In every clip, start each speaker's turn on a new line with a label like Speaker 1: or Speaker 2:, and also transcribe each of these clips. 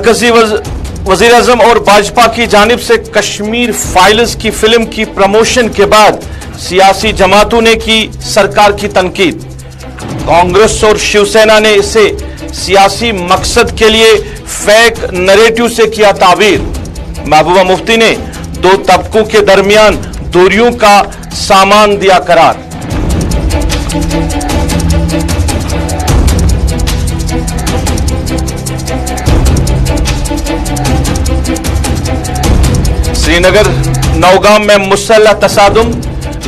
Speaker 1: मरकजी वजीर आजम और भाजपा की जानिब से कश्मीर फाइल्स की फिल्म की प्रमोशन के बाद सियासी जमातों ने की सरकार की तनकीद। कांग्रेस और शिवसेना ने इसे सियासी मकसद के लिए फेक नैरेटिव से किया ताबीर। महबूबा मुफ्ती ने दो तबकों के दरमियान दूरियों का सामान दिया करार। श्रीनगर नौगाम में मुसल्लह तसादुम,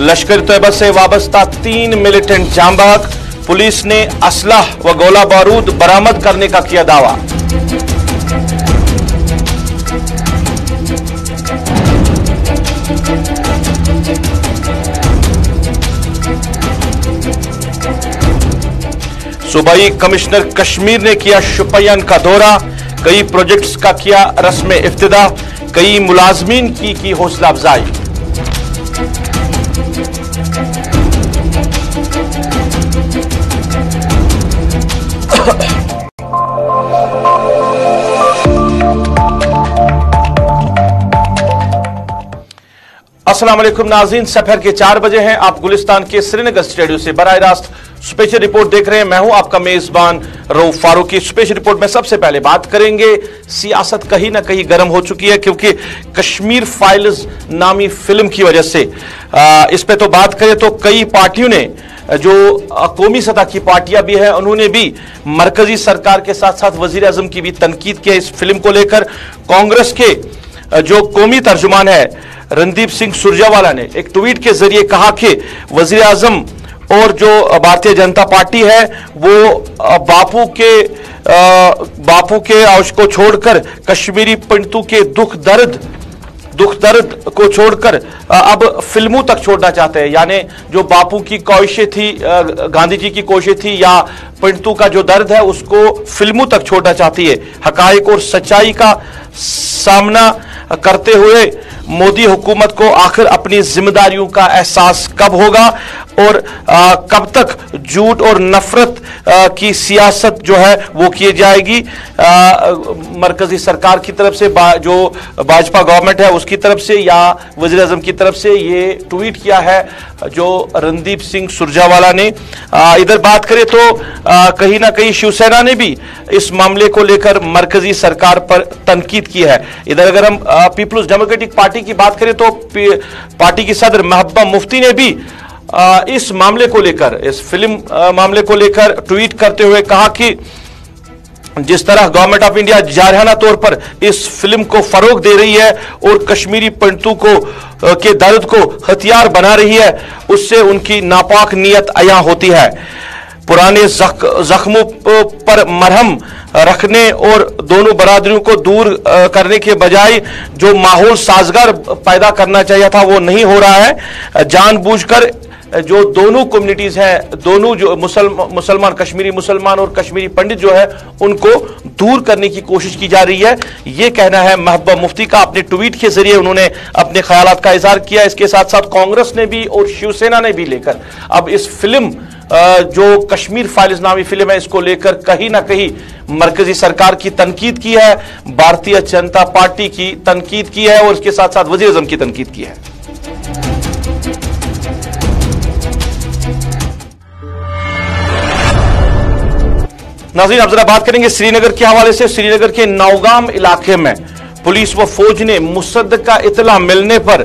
Speaker 1: लश्कर तैयबा से वाबस्ता 3 मिलिटेंट जाम बहक। पुलिस ने असलाह व गोला बारूद बरामद करने का किया दावा। सूबाई कमिश्नर कश्मीर ने किया शुपियान का दौरा। कई प्रोजेक्ट्स का किया रस्म इफ्तिदा। कई मुलाजमीन की हौसला अफजाई। अस्सलाम वालेकुम नाज़रीन, सफर के 4 बजे हैं। आप गुलिस्तान के श्रीनगर स्टूडियो से बराह रास्त स्पेशल रिपोर्ट देख रहे हैं। मैं हूं आपका मेजबान रऊफ फारूकी। स्पेशल रिपोर्ट में सबसे पहले बात करेंगे, सियासत कहीं ना कहीं गर्म हो चुकी है क्योंकि कश्मीर फाइल्स नामी फिल्म की वजह से इस पे तो बात करें तो कई पार्टियों ने, जो कौमी सतह की पार्टियां भी हैं, उन्होंने भी मरकजी सरकार के साथ साथ वजीर आजम की भी तनकीद की है इस फिल्म को लेकर। कांग्रेस के जो कौमी तर्जुमान है रणदीप सिंह सुरजेवाला ने एक ट्वीट के जरिए कहा कि वजीर आजम और जो भारतीय जनता पार्टी है वो बापू के आउश को छोड़कर कश्मीरी पंडितों के दुख दर्द को छोड़कर अब फिल्मों तक छोड़ना चाहते हैं। यानी जो बापू की कोशिशें थी, गांधी जी की कोशिशें थी, या पंडितों का जो दर्द है उसको फिल्मों तक छोड़ना चाहती है। हकायक और सच्चाई का सामना करते हुए मोदी हुकूमत को आखिर अपनी जिम्मेदारियों का एहसास कब होगा और कब तक झूठ और नफरत की सियासत जो है वो की जाएगी मरकजी सरकार की तरफ से, जो भाजपा गवर्नमेंट है उसकी तरफ से या वजीर आजम की तरफ से। ये ट्वीट किया है जो रणदीप सिंह सुरजेवाला ने। इधर बात करें तो कहीं ना कहीं शिवसेना ने भी इस मामले को लेकर मरकजी सरकार पर तनकीद की है। इधर अगर हम पीपल्स डेमोक्रेटिक पार्टी की बात करें तो पार्टी की सदर महबूबा मुफ्ती ने भी इस मामले को लेकर, इस फिल्म मामले को लेकर ट्वीट करते हुए कहा कि जिस तरह गवर्नमेंट ऑफ इंडिया जारहाना तौर पर इस फिल्म को फरोग दे रही है और कश्मीरी पंडितों के दर्द को हथियार बना रही है, उससे उनकी नापाक नीयत अयां होती है। पुराने जख्मों पर मरहम रखने और दोनों बरादरियों को दूर करने के बजाय जो माहौल साजगार पैदा करना चाहिए था वो नहीं हो रहा है। जानबूझकर जो दोनों कम्युनिटीज हैं, दोनों जो मुसलमान, कश्मीरी मुसलमान और कश्मीरी पंडित जो है, उनको दूर करने की कोशिश की जा रही है। ये कहना है महबूबा मुफ्ती का। अपने ट्वीट के जरिए उन्होंने अपने ख्यालात का इजहार किया। इसके साथ साथ कांग्रेस ने भी और शिवसेना ने भी लेकर अब इस फिल्म जो कश्मीर फाइल्स नामी फिल्म है इसको लेकर कहीं ना कहीं मरकजी सरकार की तनकीद की है, भारतीय जनता पार्टी की तनकीद की है और इसके साथ साथ वजीर आजम की तनकीद की है। नाज़रीन, अब जरा बात करेंगे श्रीनगर के हवाले से। श्रीनगर के नौगाम इलाके में पुलिस व फौज ने मुसद्दका इतला मिलने पर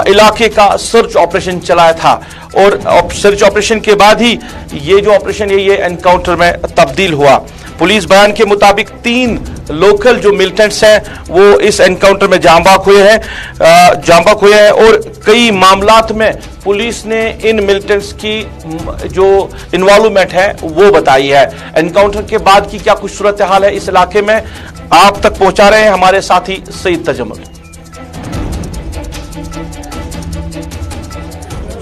Speaker 1: इलाके का सर्च ऑपरेशन चलाया था और सर्च ऑपरेशन के बाद ही ये जो ऑपरेशन है ये एनकाउंटर में तब्दील हुआ। पुलिस बयान के मुताबिक 3 लोकल जो मिलिटेंट्स हैं वो इस एनकाउंटर में जांबाक हुए हैं और कई मामलात में पुलिस ने इन मिलिटेंट्स की जो इन्वॉल्वमेंट है वो बताई है। एनकाउंटर के बाद की क्या कुछ सूरत हाल है इस इलाके में, आप तक पहुंचा रहे हैं हमारे साथी सईद तजम्मुल।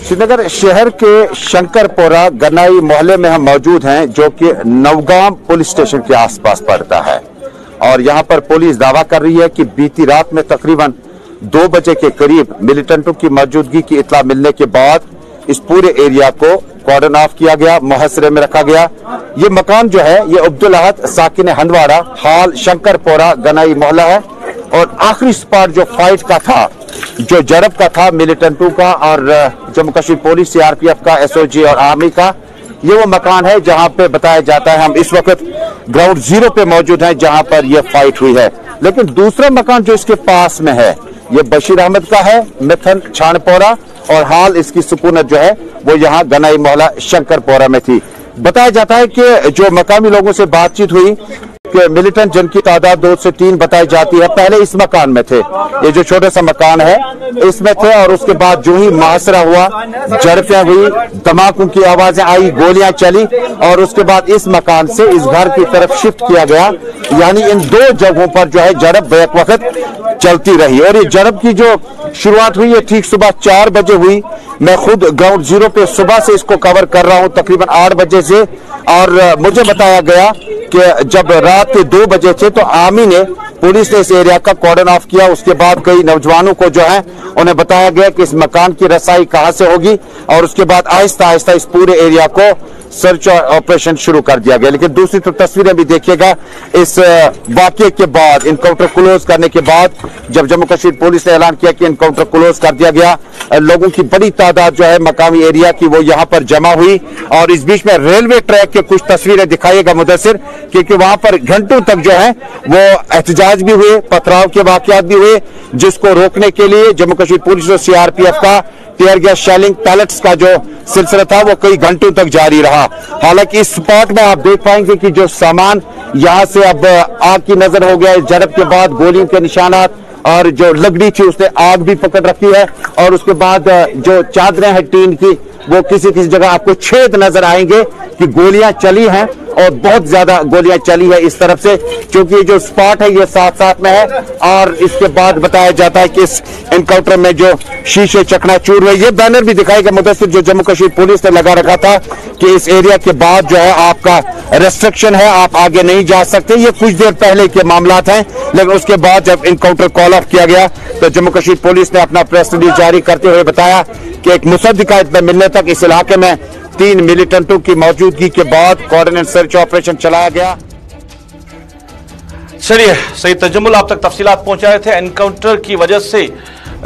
Speaker 2: श्रीनगर शहर के शंकरपोरा गनाई मोहल्ले में हम मौजूद हैं जो कि नवगाम पुलिस स्टेशन के आसपास पड़ता है और यहां पर पुलिस दावा कर रही है कि बीती रात में तकरीबन 2 बजे के करीब मिलिटेंटों की मौजूदगी की इत्तला मिलने के बाद इस पूरे एरिया को कॉर्डन ऑफ किया गया, मुहसरे में रखा गया। ये मकान जो है ये अब्दुल अहद साकिन हंदवाड़ा हाल शंकरपोरा गनाई मोहल्ला है। और आखिरी स्पॉट जो फाइट का था, जो जरब का था मिलिटेंटों का और जम्मू कश्मीर पुलिस, सीआरपीएफ का, एसओजी और आर्मी का, ये वो मकान है जहां पे बताया जाता है। हम इस वक्त ग्राउंड जीरो पे मौजूद हैं जहां पर यह फाइट हुई है। लेकिन दूसरा मकान जो इसके पास में है ये बशीर अहमद का है, मिथन छानपोरा, और हाल इसकी सुकूनत जो है वो यहाँ गनाई मोहल्ला शंकरपोरा में थी। बताया जाता है कि जो मकामी लोगों से बातचीत हुई कि मिलिटेंट जिनकी तादाद 2 से 3 बताई जाती है, पहले इस मकान में थे, ये जो छोटा सा मकान है इसमें थे, और उसके बाद जो ही मुहासरा हुआ, झड़पें हुई, धमाकों की आवाजें आई, गोलियां चली, और उसके बाद इस मकान से इस घर की तरफ शिफ्ट किया गया। यानी इन 2 जगहों पर जो है झड़प बैक वक्त चलती रही। और ये झड़प की जो शुरुआत हुई है ठीक सुबह 4 बजे हुई। मैं खुद ग्राउंड जीरो पे सुबह से इसको कवर कर रहा हूं तकरीबन 8 बजे से, और मुझे बताया गया कि जब रात के 2 बजे थे तो आर्मी ने, पुलिस ने इस एरिया का कॉर्डन ऑफ किया। उसके बाद कई नौजवानों को जो है उन्हें बताया गया कि इस मकान की रसाई कहां से होगी, और उसके बाद आहिस्ता आहिस्ता इस पूरे एरिया को सर्च ऑपरेशन शुरू कर दिया गया। लेकिन दूसरी तरफ तस्वीरें भी देखिएगा, इस वाकये के बाद, इनकाउंटर क्लोज करने के बाद, जब जम्मू कश्मीर पुलिस ने ऐलान किया कि इनकाउंटर क्लोज कर दिया गया, लोगों की बड़ी तादाद जो है मकामी एरिया की वो यहाँ पर जमा हुई। और इस बीच में रेलवे ट्रैक के कुछ तस्वीरें दिखाइएगा मुदस्सिर, क्योंकि वहां पर घंटों तक जो है वो एहतजाज भी हुए, पथराव के वाकयात भी हुए, जिसको रोकने के लिए जम्मू कश्मीर पुलिस और सीआरपीएफ का टीयर गैस शेलिंग पैलेट्स का जो सिलसिला था वो कई घंटों तक जारी रहा। हालांकि इस स्पॉट में आप देख पाएंगे कि जो सामान यहां से अब आग की नजर हो गया है। झड़प के बाद गोलियों के निशानात, और जो लकड़ी थी उसने आग भी पकड़ रखी है, और उसके बाद जो चादरें हैं टीन की, वो किसी किसी जगह आपको छेद नजर आएंगे कि गोलियां चली हैं, और बहुत ज्यादा गोलियां चली है इस तरफ से, क्योंकि जो स्पॉट है ये साथ साथ में है। और इसके बाद बताया जाता है कि इस एनकाउंटर में जो शीशे चकनाचूर हुए, ये बैनर भी दिखाएगा मुदस्सिर जो जम्मू कश्मीर पुलिस ने लगा रखा था कि इस एरिया के बाद जो है आपका रेस्ट्रिक्शन है, आप आगे नहीं जा सकते। ये कुछ देर पहले के मामलात हैं, लेकिन उसके बाद जब एनकाउंटर कॉल ऑफ किया गया तो जम्मू कश्मीर पुलिस ने अपना प्रेस रिलीज जारी करते हुए बताया कि एक मुसद्दिका इत्तला मिलने तक इस इलाके में 3 मिलिटेंटों की मौजूदगी के बाद कोऑर्डिनेट सर्च ऑपरेशन चलाया गया।
Speaker 1: चलिए, सईद तजम्मुल आप तक तफसीलात पहुंचा रहे थे। एनकाउंटर की वजह से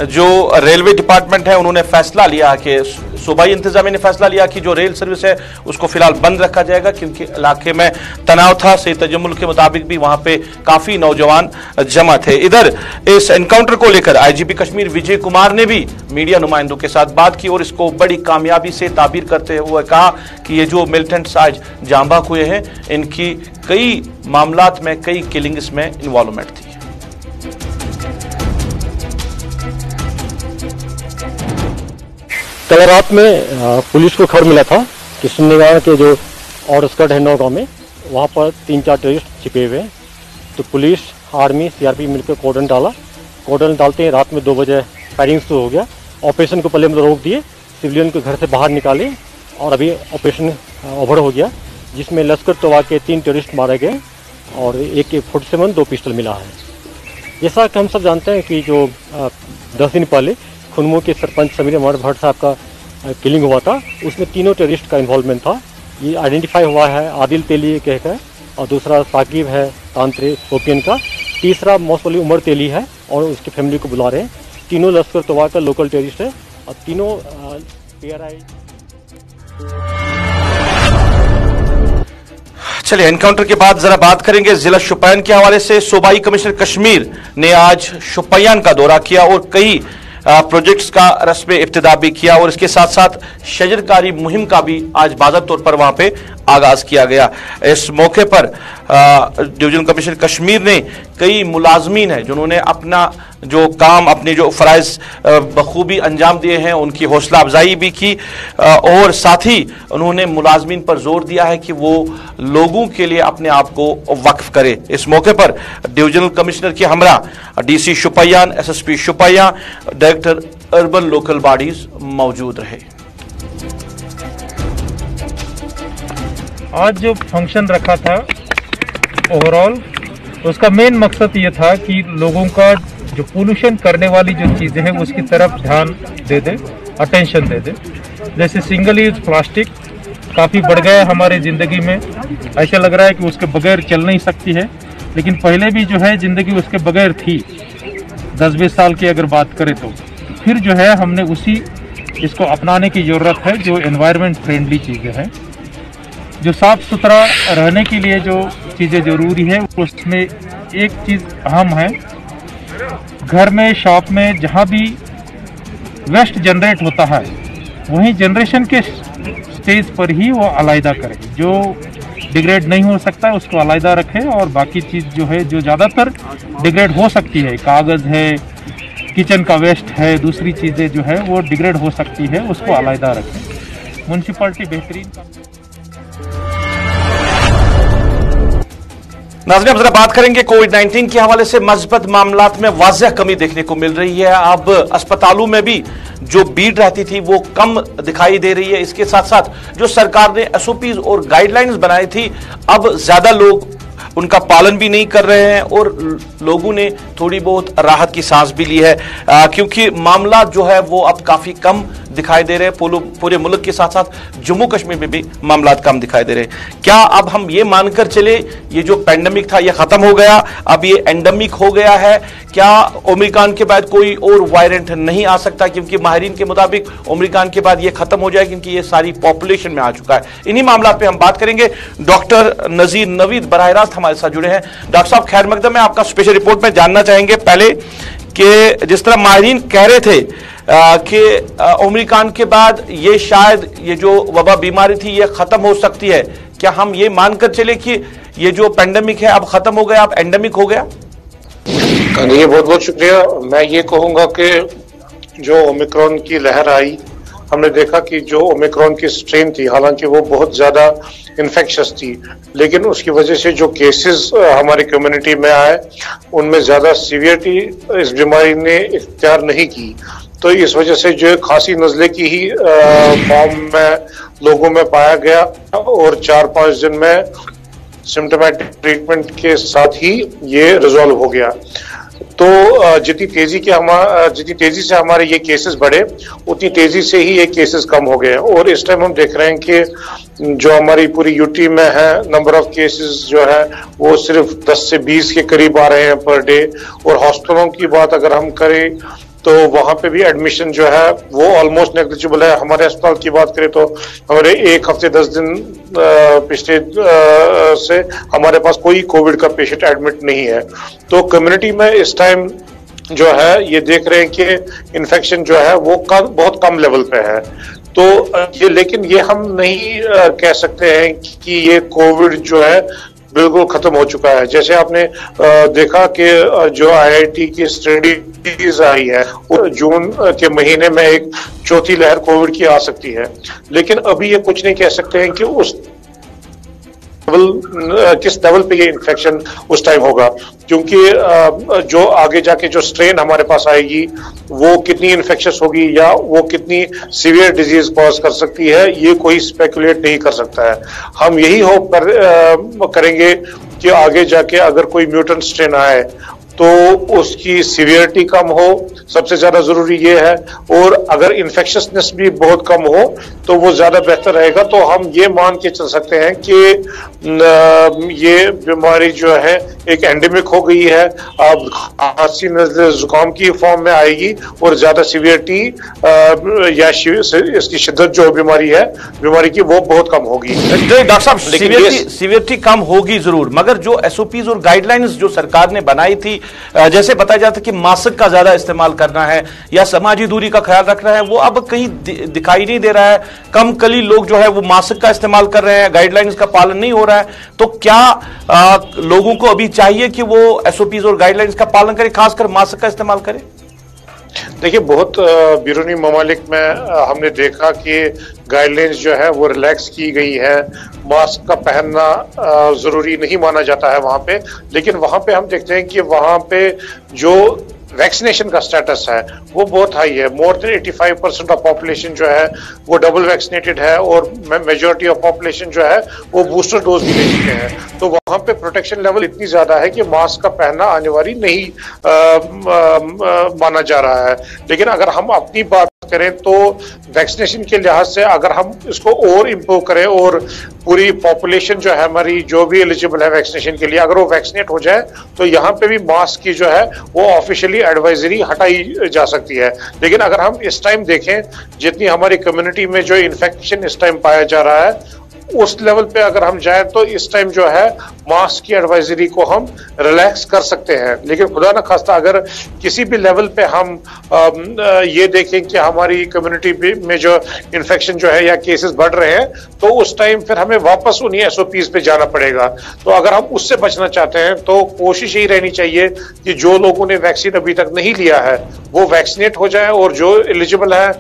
Speaker 1: जो रेलवे डिपार्टमेंट है उन्होंने फैसला लिया कि सूबाई इंतजामिया ने फैसला लिया कि जो रेल सर्विस है उसको फिलहाल बंद रखा जाएगा, क्योंकि इलाके में तनाव था। सईद तजम्मुल के मुताबिक भी वहां पे काफी नौजवान जमा थे। इधर इस एनकाउंटर को लेकर आईजीपी कश्मीर विजय कुमार ने भी मीडिया नुमाइंदों के साथ बात की और इसको बड़ी कामयाबी से ताबीर करते हुए कहा कि ये जो मिलिटेंट्स आज जांबाक हुए हैं, इनकी कई मामलात में, कई किलिंग्स में इन्वॉल्वमेंट थी।
Speaker 3: कल रात में पुलिस को खबर मिला था कि सुन्नीगांव के जो और स्कर्ट है नौगांव में, वहाँ पर 3-4 टेररिस्ट छिपे हुए हैं। तो पुलिस, आर्मी, सीआरपी मिलकर कॉर्डन डाला। कॉर्डन डालते ही रात में 2 बजे फायरिंग शुरू हो गया। ऑपरेशन को पहले हम रोक दिए, सिविलियन को घर से बाहर निकाले, और अभी ऑपरेशन ओवर हो गया, जिसमें लश्कर तोयबा के 3 टेररिस्ट मारे गए और एक 47 2 पिस्टल मिला है। जैसा कि हम सब जानते हैं कि जो 10 दिन पहले खुनमू के सरपंच समीर अहमद भट्ट साहब का किलिंग हुआ था, उसमें 3 टेररिस्ट का इन्वॉल्वमेंट था। ये आइडेंटिफाई हुआ है आदिल तेली कहकर, और दूसरा साकिब है तांत्रे शोपियन का, तीसरा मौसली उमर तेली है और उसकी फैमिली को बुला रहे हैं। तीनों लश्कर तोयबा का लोकल टेररिस्ट है और तीनों PRI।
Speaker 1: चलिए, एनकाउंटर के बाद जरा बात करेंगे जिला शोपियान के हवाले से। सूबाई कमिश्नर कश्मीर ने आज शोपियान का दौरा किया और कई प्रोजेक्ट्स का रस्म इब्तिदा भी किया, और इसके साथ साथ शजरकारी मुहिम का भी आज बाज़ाब्ता तौर पर वहां पे आगाज किया गया। इस मौके पर डिवीजन कमिश्नर कश्मीर ने कई मुलाजमीन हैं जिन्होंने अपना जो काम, अपने जो फ़राइज़ बखूबी अंजाम दिए हैं, उनकी हौसला अफजाई भी की, और साथ ही उन्होंने मुलाजमीन पर जोर दिया है कि वो लोगों के लिए अपने आप को वक्फ करे। इस मौके पर डिवीजनल कमिश्नर के हमरा DC Shopian, SSP Shopian, director urban local bodies मौजूद रहे।
Speaker 4: आज जो फंक्शन रखा था ओवरऑल, उसका मेन मकसद ये था कि लोगों का जो पोल्यूशन करने वाली जो चीज़ें हैं उसकी तरफ ध्यान दे दे, अटेंशन दे दे। जैसे सिंगल यूज प्लास्टिक काफ़ी बढ़ गया है हमारे ज़िंदगी में। ऐसा लग रहा है कि उसके बगैर चल नहीं सकती है, लेकिन पहले भी जो है ज़िंदगी उसके बगैर थी। 10-20 साल की अगर बात करें तो फिर जो है हमने इसको अपनाने की ज़रूरत है, जो एनवायरनमेंट फ्रेंडली चीज़ें हैं, जो साफ़ सुथरा रहने के लिए जो चीज़ें ज़रूरी है। उसमें एक चीज़ अहम है, घर में, शॉप में, जहाँ भी वेस्ट जनरेट होता है वहीं जनरेशन के स्टेज पर ही वो अलहदा करें। जो डिग्रेड नहीं हो सकता उसको अलहदा रखें, और बाकी चीज़ जो है जो ज़्यादातर डिग्रेड हो सकती है, कागज़ है, किचन का वेस्ट है, दूसरी चीज़ें जो है वो डिग्रेड हो सकती है, उसको अलहदा रखें। म्यूनसिपैलिटी बेहतरीन
Speaker 1: नाज़रीन, अब जरा बात करेंगे कोविड-19 के हवाले से मस्बत मामलात में वाज़ह कमी देखने को मिल रही है। अब अस्पतालों में भी जो भीड़ रहती थी वो कम दिखाई दे रही है। इसके साथ साथ जो सरकार ने एसओपीज और गाइडलाइंस बनाई थी, अब ज्यादा लोग उनका पालन भी नहीं कर रहे हैं और लोगों ने थोड़ी बहुत राहत की सांस भी ली है, क्योंकि मामला जो है वो अब काफी कम दिखाई दे रहे हैं। पूरे मुल्क के साथ साथ जम्मू कश्मीर में भी मामला कम दिखाई दे रहे हैं। क्या अब हम ये मानकर चले ये जो पेंडेमिक था ये खत्म हो गया, अब ये एंडेमिक हो गया है? क्या ओमिक्रॉन के बाद कोई और वायरेंट नहीं आ सकता? क्योंकि माहिरीन के मुताबिक ओमिक्रॉन के बाद ये खत्म हो जाए, क्योंकि ये सारी पॉपुलेशन में आ चुका है। इन्हीं मामला पे हम बात करेंगे। डॉक्टर नजीर नवीद बराह रास्त हमारे साथ जुड़े हैं। डॉक्टर साहब, खैर मकदम है, आपका स्पेशल रिपोर्ट में जानना चाहेंगे पहले कि जिस तरह माहिरीन कह रहे थे कि ओमिक्रॉन के बाद ये शायद ये जो वबा बीमारी थी ये खत्म हो सकती है, क्या हम ये मानकर चले कि ये जो पेंडेमिक है अब खत्म हो गया, अब एंडेमिक हो गया?
Speaker 5: जी, बहुत बहुत शुक्रिया। मैं ये कहूंगा कि जो ओमिक्रॉन की लहर आई, हमने देखा कि जो ओमिक्रॉन की स्ट्रेन थी, हालांकि वो बहुत ज्यादा इन्फेक्शस थी, लेकिन उसकी वजह से जो केसेस हमारी कम्युनिटी में आए उनमें ज्यादा सीवियरिटी इस बीमारी ने इख्तियार नहीं की। तो इस वजह से जो खांसी नजले की ही फॉर्म में लोगों में पाया गया और 4-5 दिन में सिम्टोमेटिक ट्रीटमेंट के साथ ही ये रिजॉल्व हो गया। तो जितनी तेजी से हमारे ये केसेस बढ़े, उतनी तेजी से ही ये केसेस कम हो गए। और इस टाइम हम देख रहे हैं कि जो हमारी पूरी यूटी में है, नंबर ऑफ केसेस जो है वो सिर्फ 10 से 20 के करीब आ रहे हैं पर डे। और हॉस्पिटलों की बात अगर हम करें तो वहां पे भी एडमिशन जो है वो ऑलमोस्ट नेग्लिजिबल है। हमारे अस्पताल की बात करें तो हमारे 1 हफ्ते 10 दिन पिछले से हमारे पास कोई कोविड का पेशेंट एडमिट नहीं है। तो कम्युनिटी में इस टाइम जो है ये देख रहे हैं कि इन्फेक्शन जो है वो बहुत कम लेवल पे है। तो ये, लेकिन ये हम नहीं कह सकते हैं कि ये कोविड जो है बिल्कुल खत्म हो चुका है। जैसे आपने देखा कि जो आईआईटी की स्टडीज आई है, जून के महीने में एक चौथी लहर कोविड की आ सकती है, लेकिन अभी ये कुछ नहीं कह सकते हैं कि किस लेवल पे ये इन्फेक्शन उस टाइम होगा, क्योंकि जो आगे जाके जो स्ट्रेन हमारे पास आएगी वो कितनी इन्फेक्शस होगी या वो कितनी सीवियर डिजीज कॉज कर सकती है, ये कोई स्पेकुलेट नहीं कर सकता है। हम यही होप करेंगे कि आगे जाके अगर कोई म्यूटेंट स्ट्रेन आए तो उसकी सीवियरिटी कम हो, सबसे ज्यादा जरूरी ये है। और अगर इन्फेक्शसनेस भी बहुत कम हो तो वो ज्यादा बेहतर रहेगा। तो हम ये मान के चल सकते हैं कि ये बीमारी जो है एक एंडेमिक हो गई है, अब खांसी नज़ले जुकाम की फॉर्म में आएगी और ज्यादा सीवियरिटी या इसकी शिद्दत जो बीमारी की वो बहुत कम होगी।
Speaker 1: डॉक्टर साहब, सीवियरिटी कम होगी जरूर, मगर जो एसओपीज और गाइडलाइंस जो सरकार ने बनाई थी, जैसे बताया जाता है कि मास्क का ज्यादा इस्तेमाल करना है या समाजी दूरी का ख्याल रखना है, वो अब कहीं दिखाई नहीं दे रहा है। कम कली लोग जो है वो मास्क का इस्तेमाल कर रहे हैं, गाइडलाइंस का पालन नहीं हो रहा है। तो क्या लोगों को अभी चाहिए कि वो एसओपीज और गाइडलाइंस का पालन करें, खासकर मास्क का इस्तेमाल करें?
Speaker 5: देखिए, बहुत बैरूनी ममालिक में हमने देखा कि गाइडलाइंस जो है वो रिलैक्स की गई है, मास्क का पहनना जरूरी नहीं माना जाता है वहां पे। लेकिन वहां पे हम देखते हैं कि वहां पे जो वैक्सीनेशन का स्टेटस है वो बहुत हाई है। मोर देन 85% ऑफ पॉपुलेशन जो है वो डबल वैक्सीनेटेड है और मेजॉरिटी ऑफ पॉपुलेशन जो है वो बूस्टर डोज भी ले चुके हैं। तो वहां पे प्रोटेक्शन लेवल इतनी ज्यादा है कि मास्क का पहनना अनिवार्य नहीं माना जा रहा है। लेकिन अगर हम अपनी बात करें तो वैक्सीनेशन के लिहाज से अगर हम इसको और इम्प्रूव करें और पूरी पॉपुलेशन जो है हमारी जो भी एलिजिबल है वैक्सीनेशन के लिए अगर वो वैक्सीनेट हो जाए तो यहाँ पे भी मास्क की जो है वो ऑफिशियली एडवाइजरी हटाई जा सकती है। लेकिन अगर हम इस टाइम देखें जितनी हमारी कम्युनिटी में जो इन्फेक्शन इस टाइम पाया जा रहा है उस लेवल पे अगर हम जाएं तो इस टाइम जो है मास्क की एडवाइजरी को हम रिलैक्स कर सकते हैं। लेकिन खुदा न खास्ता अगर किसी भी लेवल पे हम ये देखें कि हमारी कम्युनिटी में जो इन्फेक्शन जो है या केसेस बढ़ रहे हैं तो उस टाइम फिर हमें वापस उन्हीं SOPs पे जाना पड़ेगा। तो अगर हम उससे बचना चाहते हैं तो कोशिश यही रहनी चाहिए कि जो लोगों ने वैक्सीन अभी तक नहीं लिया है वो वैक्सीनेट हो जाए और जो एलिजिबल है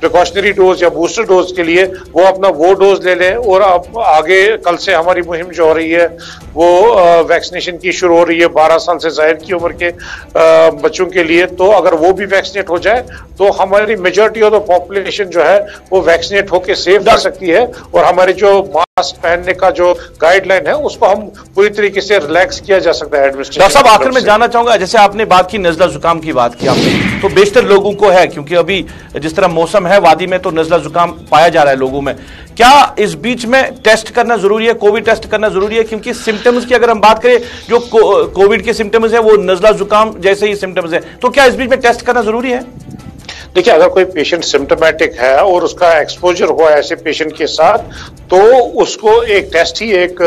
Speaker 5: प्रिकॉशनरी डोज या बूस्टर डोज के लिए वो अपना वो डोज ले लें। और अब आगे कल से हमारी मुहिम जो हो रही है वो वैक्सीनेशन की शुरू हो रही है 12 साल से ज़ाहिर की उम्र के बच्चों के लिए। तो अगर वो भी वैक्सीनेट हो जाए तो हमारी मेजॉरिटी ऑफ द पॉपुलेशन जो है वो वैक्सीनेट होकर सेफ रह सकती है और हमारे जो मास्क पहनने का जो गाइडलाइन है उसको हम पूरी तरीके से रिलैक्स किया जा सकता है एडमिनिस्ट्रेशन।
Speaker 1: डॉक्टर साहब आखिर में जानना चाहूंगा, जैसे आपने बात की नजला जुकाम की बात की आपने, तो बेशतर लोगों को है क्योंकि अभी जिस तरह मौसम है वादी में तो नजला जुकाम पाया जा रहा है लोगों में। क्या इस बीच में टेस्ट करना जरूरी है, कोविड टेस्ट करना जरूरी है? क्योंकि सिम्टम्स की अगर हम बात करें जो कोविड के सिम्टम्स है वो नजला जुकाम जैसे ही सिम्टम्स है, तो क्या इस बीच में टेस्ट करना जरूरी है?
Speaker 5: देखिए अगर कोई पेशेंट सिम्टोमेटिक है और उसका एक्सपोजर हुआ ऐसे पेशेंट के साथ तो उसको एक टेस्ट ही एक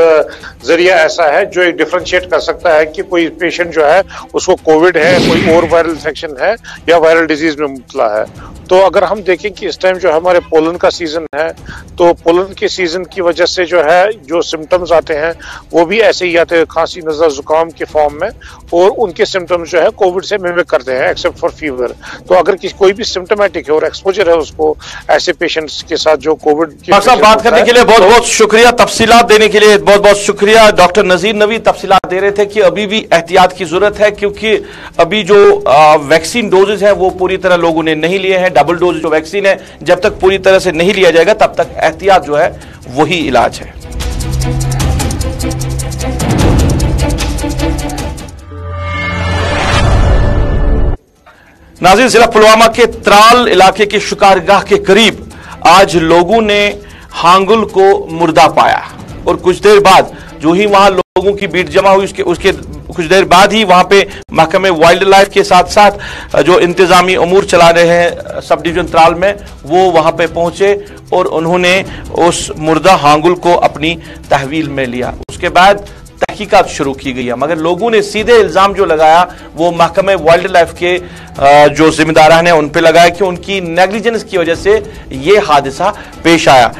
Speaker 5: जरिया ऐसा है जो एक डिफरेंशिएट कर सकता है कि कोई पेशेंट जो है उसको कोविड है, कोई और वायरल इन्फेक्शन है या वायरल डिजीज में मुब्तला है। तो अगर हम देखें कि इस टाइम जो हमारे पोलन का सीजन है तो पोलन के सीजन की वजह से जो है जो सिम्टम्स आते हैं वो भी ऐसे ही आते हैं, खांसी नजला जुकाम के फॉर्म में, और उनके सिम्टम्स जो है कोविड से मिमिक करते हैं एक्सेप्ट फॉर फीवर। तो अगर कोई भी सिम्टोमेटिक है और एक्सपोजर है उसको ऐसे पेशेंट्स के साथ जो कोविड
Speaker 1: के बात करने के लिए बहुत बहुत शुक्रिया, तफसीलात देने के लिए बहुत बहुत शुक्रिया। डॉक्टर नजीर नवी तफसीलात दे रहे थे कि अभी भी एहतियात की जरूरत है क्योंकि अभी जो वैक्सीन डोजेज है वो पूरी तरह लोगों ने नहीं लिए हैं। डबल डोज जो वैक्सीन है जब तक पूरी तरह से नहीं लिया जाएगा तब तक एहतियात जो है वही इलाज है। नाज़रीन, जिला पुलवामा के त्राल इलाके के शिकारगाह के करीब आज लोगों ने हांगुल को मुर्दा पाया और कुछ देर बाद जो ही वहां लोगों की भीड़ जमा हुई उसके कुछ देर बाद ही वहां पे महकमे वाइल्ड लाइफ के साथ साथ जो इंतजामी अमूर चला रहे हैं सब डिवीजन त्राल में वो वहां पे पहुंचे और उन्होंने उस मुर्दा हांगुल को अपनी तहवील में लिया। उसके बाद तहकीकात शुरू की गई है मगर लोगों ने सीधे इल्जाम जो लगाया वो महकमे वाइल्ड लाइफ के जो जिम्मेदारान हैं उन पे लगाया कि उनकी नेग्लिजेंस की वजह से ये हादसा पेश आया।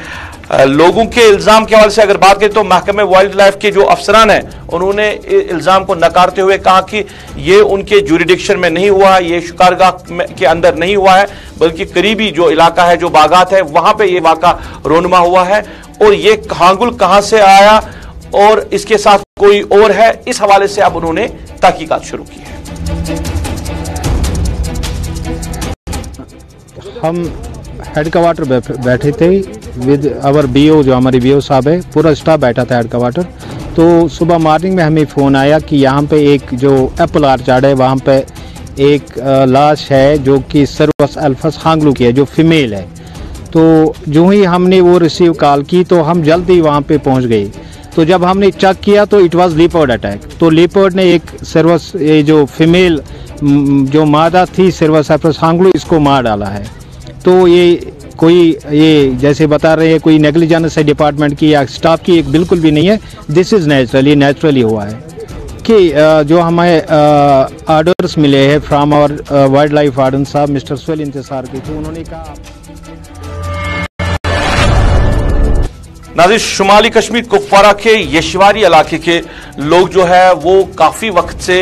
Speaker 1: लोगों के इल्जाम के हवाले से अगर बात करें तो महकमे वाइल्ड लाइफ के जो अफसरान हैं उन्होंने इल्जाम को नकारते हुए कहा कि ये उनके जुरिडिक्शन में नहीं हुआ, ये शिकारगाह के अंदर नहीं हुआ है बल्कि करीबी जो इलाका है जो बागात है वहां पे ये वाक़ा रोनुमा हुआ है और ये हांगुल कहां से आया और इसके साथ कोई और है, इस हवाले से अब उन्होंने तहकीकात शुरू की है।
Speaker 6: हम हेड क्वार्टर बैठे थे विद आवर BO, जो हमारी BO साहब है, पूरा स्टाफ बैठा था हेड क्वार्टर। तो सुबह मॉर्निंग में हमें फ़ोन आया कि यहाँ पे एक जो एप्पल आर्चार्ड है वहाँ पे एक लाश है जो कि सर्वस अल्फस हांगलू की है जो फीमेल है। तो जो ही हमने वो रिसीव कॉल की तो हम जल्दी वहाँ पे पहुँच गए। तो जब हमने चेक किया तो इट वाज लीपर्ड अटैक। तो लीपर्ड ने एक सर्वस ये जो फीमेल जो मादा थी सर्वस अल्फस हांगलू इसको मार डाला है। तो ये जैसे बता रहे हैं कोई नेग्लिजेंस है डिपार्टमेंट की या स्टाफ की, एक बिल्कुल भी नहीं है। दिस इज़ नेचुरली हुआ है कि जो हमें ऑर्डर्स मिले हैं from our wildlife warden साहब मिस्टर सुहेल इंतसार के, तो उन्होंने कहा।
Speaker 1: नाज़रीन, शुमाली कश्मीर कुपवारा के यशवारी इलाके के लोग जो है वो काफी वक्त से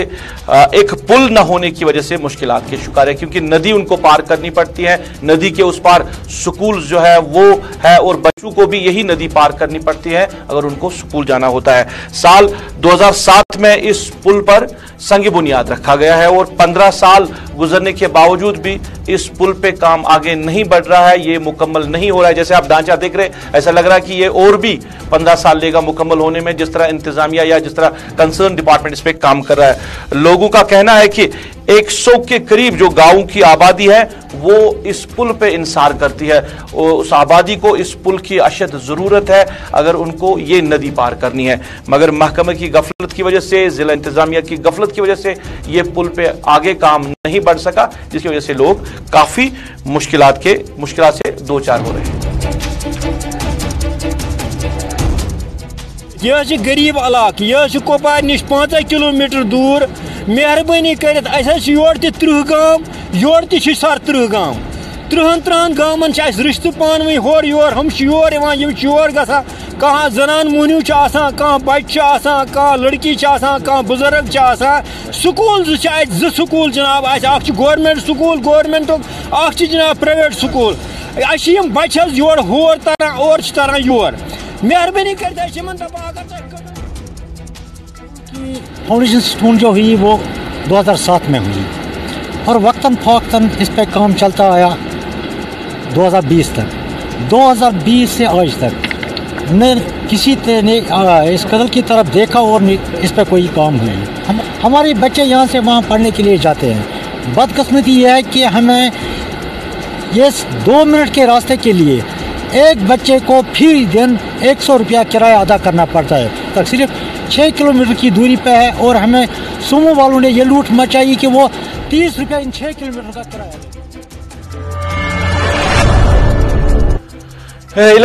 Speaker 1: एक पुल न होने की वजह से मुश्किलात के शिकार है क्योंकि नदी उनको पार करनी पड़ती है। नदी के उस पार स्कूल जो है वो है और बच्चों को भी यही नदी पार करनी पड़ती है अगर उनको स्कूल जाना होता है। साल 2007 में इस पुल पर संग बुनियाद रखा गया है और 15 साल गुजरने के बावजूद भी इस पुल पे काम आगे नहीं बढ़ रहा है, ये मुकम्मल नहीं हो रहा है। जैसे आप ढांचा देख रहे हैं ऐसा लग रहा है कि ये और भी 15 साल लेगा मुकम्मल होने में, जिस तरह इंतजामिया या जिस तरह कंसर्न डिपार्टमेंट इस पे काम कर रहा है। लोगों का कहना है कि 100 के करीब जो गांवों की आबादी है वो इस पुल पे इंसार करती है। उस आबादी को इस पुल की अशद जरूरत है अगर उनको ये नदी पार करनी है, मगर महकमे की गफलत की वजह से, जिला इंतजामिया की गफलत की वजह से ये पुल पे आगे काम नहीं बढ़ सका, जिसकी वजह से लोग काफी मुश्किलात से दो चार हो रहे हैं।
Speaker 7: यह गरीब इलाका, यह कोपार नश 5 किलोमीटर दूर। मेहरबानी कर योर 30 गांव, योर सर 30 गांव, 30 गांवन रिश्ते पान वही होर योर, हम योर योर गसा। कहाँ जनान मोहनिव कहाँ बच्चे कहाँ लड़की कहाँ बुजुर्ग स्कूल जो स्कूल जनाब गवर्नमेंट स्कूल गवर्नमेंट जनाब प्राइवेट स्कूल बच्चे योर होर तरह और तरह योर। मेहरबानी कर
Speaker 8: फाउंडेशन स्टोन जो हुई वो 2007 में हुई और वक्तन फ़ौक्तन इस पे काम चलता आया 2020 तक। 2020 से आज तक न किसी ने इस कदर की तरफ देखा और इस पे कोई काम हुई। हमारे बच्चे यहाँ से वहाँ पढ़ने के लिए जाते हैं। बदकिस्मती यह है कि हमें ये 2 मिनट के रास्ते के लिए एक बच्चे को फी दिन 100 रुपया किराया अदा करना पड़ता है। तक सिर्फ 6 किलोमीटर की दूरी पे है और हमें सुमो वालों ने ये लूट मचाई कि वो 30 रुपया इन 6 किलोमीटर का किराया।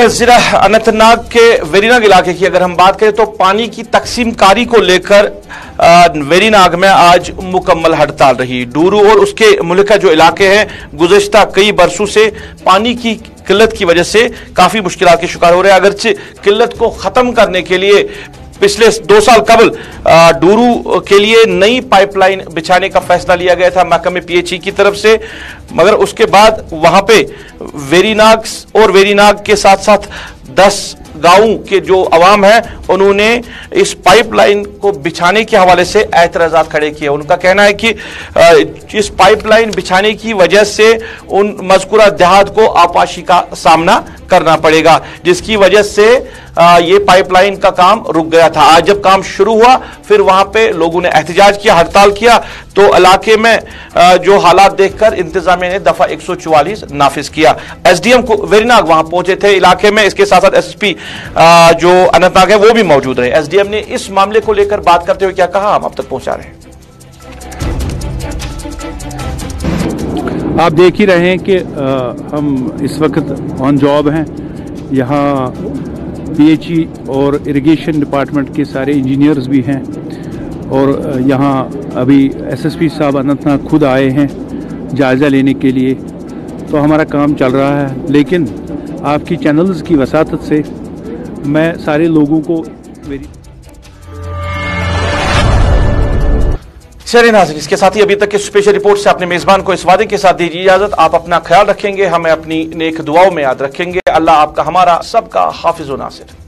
Speaker 1: जिला अनंतनाग के वेरीनाग इलाके की अगर हम बात करें तो पानी की तकसीमकारी को लेकर वेरीनाग में आज मुकम्मल हड़ताल रही। डूरू और उसके मुल्का जो इलाके हैं गुज़श्ता कई बरसों से पानी की किल्लत की वजह से काफी मुश्किलात के शिकार हो रहे हैं। अगरचे किल्लत को खत्म करने के लिए पिछले 2 साल कबल डूरू के लिए नई पाइपलाइन बिछाने का फैसला लिया गया था महकमे पीएचई की तरफ से, मगर उसके बाद वहां पे वेरीनाग के साथ साथ 10 गांवों के जो अवाम है उन्होंने इस पाइपलाइन को बिछाने के हवाले से एतराजात खड़े किए। उनका कहना है कि इस पाइपलाइन बिछाने की वजह से उन मज़कूरा देहात को आपाशी का सामना करना पड़ेगा, जिसकी वजह से ये पाइपलाइन का काम रुक गया था। आज जब काम शुरू हुआ फिर वहां पे लोगों ने एहतजाज किया, हड़ताल किया, तो इलाके में जो हालात देखकर इंतजामिया ने दफा 144 नाफिज किया। एसडीएम को वेरीनाग वहां पहुंचे थे इलाके में, इसके साथ साथ एसएसपी जो अनंतनाग है वो भी मौजूद रहे। एसडीएम ने इस मामले को लेकर बात करते हुए क्या कहा, हम अब तक पहुंचा रहे हैं।
Speaker 9: आप देख ही रहे हैं कि हम इस वक्त ऑन जॉब हैं। यहाँ पीएचई और इरिगेशन डिपार्टमेंट के सारे इंजीनियर्स भी हैं और यहाँ अभी एसएसपी साहब अनंतनाग खुद आए हैं जायज़ा लेने के लिए, तो हमारा काम चल रहा है। लेकिन आपकी चैनल्स की वसातत से मैं सारे लोगों को
Speaker 1: चलिए नाज़रीन, इसके साथ ही अभी तक की स्पेशल रिपोर्ट से अपने मेजबान को इस वादे के साथ दीजिए इजाजत। आप अपना ख्याल रखेंगे, हमें अपनी नेक दुआओं में याद रखेंगे। अल्लाह आपका हमारा सबका हाफिज़ व नासिर।